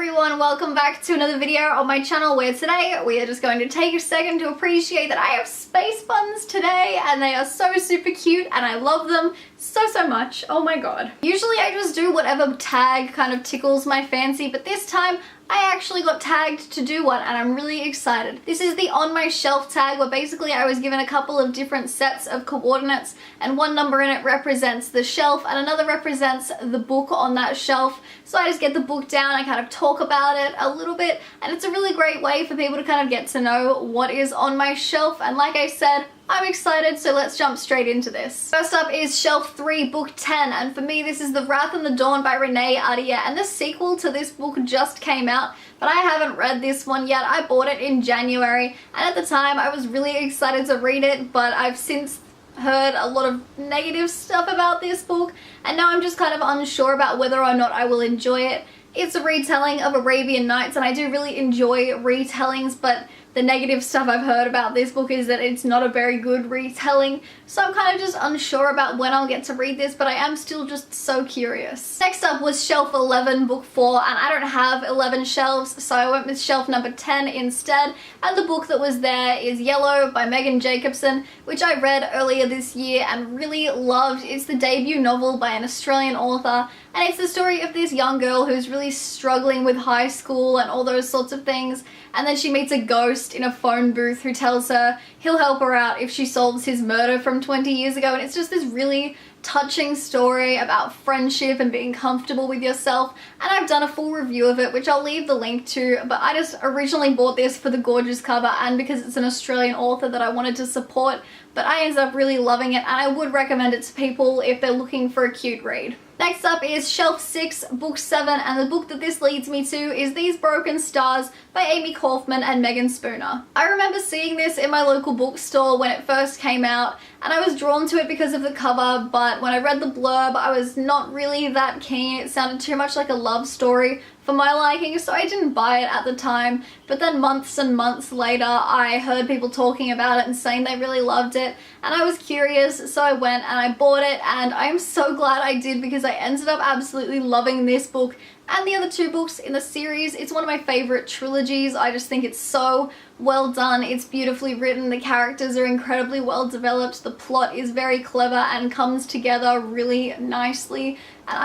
everyone, welcome back to another video on my channel where today we are just going to take a second to appreciate that I have space buns today and they are so super cute and I love them so much. Oh my god. Usually I just do whatever tag kind of tickles my fancy, but this time I actually got tagged to do one and I'm really excited. This is the on my shelf tag where basically I was given a couple of different sets of coordinates and one number in it represents the shelf and another represents the book on that shelf. So I just get the book down, I kind of talk about it a little bit, and it's a really great way for people to kind of get to know what is on my shelf. And like I said, I'm excited, so let's jump straight into this. First up is Shelf 3, Book 10, and for me this is The Wrath and the Dawn by Renee Ahdieh, and the sequel to this book just came out, but I haven't read this one yet. I bought it in January, and at the time I was really excited to read it, but I've since heard a lot of negative stuff about this book, and now I'm just kind of unsure about whether or not I will enjoy it. It's a retelling of Arabian Nights, and I do really enjoy retellings, but the negative stuff I've heard about this book is that it's not a very good retelling, so I'm kind of just unsure about when I'll get to read this, but I am still just so curious. Next up was Shelf 11, Book 4, and I don't have 11 shelves, so I went with shelf number 10 instead, and the book that was there is Yellow by Megan Jacobson, which I read earlier this year and really loved. It's the debut novel by an Australian author, and it's the story of this young girl who's really struggling with high school and all those sorts of things, and then she meets a ghost in a phone booth who tells her he'll help her out if she solves his murder from 20 years ago, and it's just this really touching story about friendship and being comfortable with yourself, and I've done a full review of it which I'll leave the link to, but I just originally bought this for the gorgeous cover and because it's an Australian author that I wanted to support, but I ended up really loving it and I would recommend it to people if they're looking for a cute read. Next up is Shelf 6, Book 7, and the book that this leads me to is These Broken Stars by Amy Kaufman and Megan Spooner. I remember seeing this in my local bookstore when it first came out, and I was drawn to it because of the cover, but when I read the blurb I was not really that keen. It sounded too much like a love story for my liking, so I didn't buy it at the time, but then months and months later I heard people talking about it and saying they really loved it, and I was curious, so I went and I bought it, and I'm so glad I did because I ended up absolutely loving this book and the other two books in the series. It's one of my favorite trilogies. I just think it's so well done, it's beautifully written, the characters are incredibly well developed, the plot is very clever and comes together really nicely, and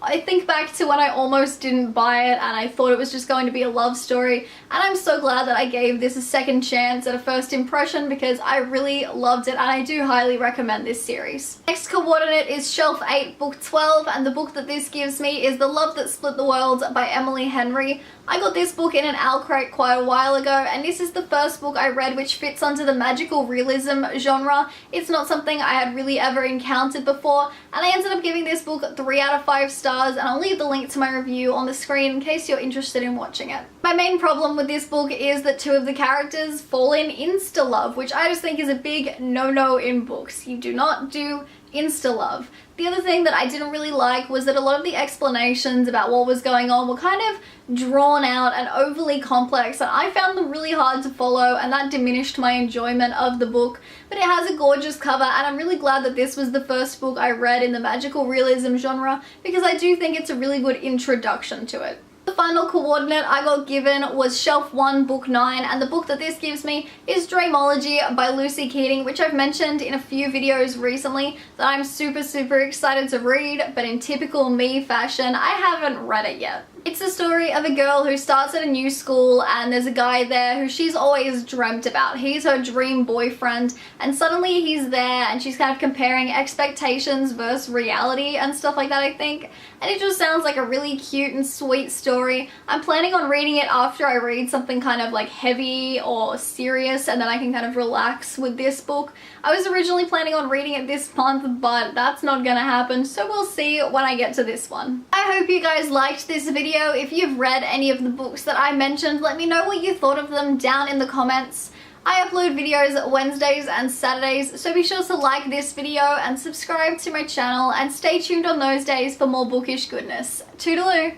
I think back to when I almost didn't buy it and I thought it was just going to be a love story, and I'm so glad that I gave this a second chance at a first impression because I really loved it and I do highly recommend this series. Next coordinate is Shelf 8, Book 12, and the book that this gives me is The Love That Split the World by Emily Henry. I got this book in an owl crate quite a while ago, and this is the first book I read which fits under the magical realism genre. It's not something I had really ever encountered before, and I ended up giving this book 3 out of 5 stars, and I'll leave the link to my review on the screen in case you're interested in watching it. My main problem with this book is that 2 of the characters fall in insta-love, which I just think is a big no-no in books. You do not do insta-love. The other thing that I didn't really like was that a lot of the explanations about what was going on were kind of drawn out and overly complex, and I found them really hard to follow, and that diminished my enjoyment of the book. But it has a gorgeous cover, and I'm really glad that this was the first book I read in the magical realism genre because I do think it's a really good introduction to it. The final coordinate I got given was Shelf 1, Book 9, and the book that this gives me is Dreamology by Lucy Keating, which I've mentioned in a few videos recently that I'm super excited to read, but in typical me fashion, I haven't read it yet. It's the story of a girl who starts at a new school and there's a guy there who she's always dreamt about. He's her dream boyfriend, and suddenly he's there and she's kind of comparing expectations versus reality and stuff like that, I think. And it just sounds like a really cute and sweet story. I'm planning on reading it after I read something kind of like heavy or serious, and then I can kind of relax with this book. I was originally planning on reading it this month, but that's not gonna happen, so we'll see when I get to this one. I hope you guys liked this video. If you've read any of the books that I mentioned, let me know what you thought of them down in the comments. I upload videos Wednesdays and Saturdays, so be sure to like this video and subscribe to my channel and stay tuned on those days for more bookish goodness. Toodaloo!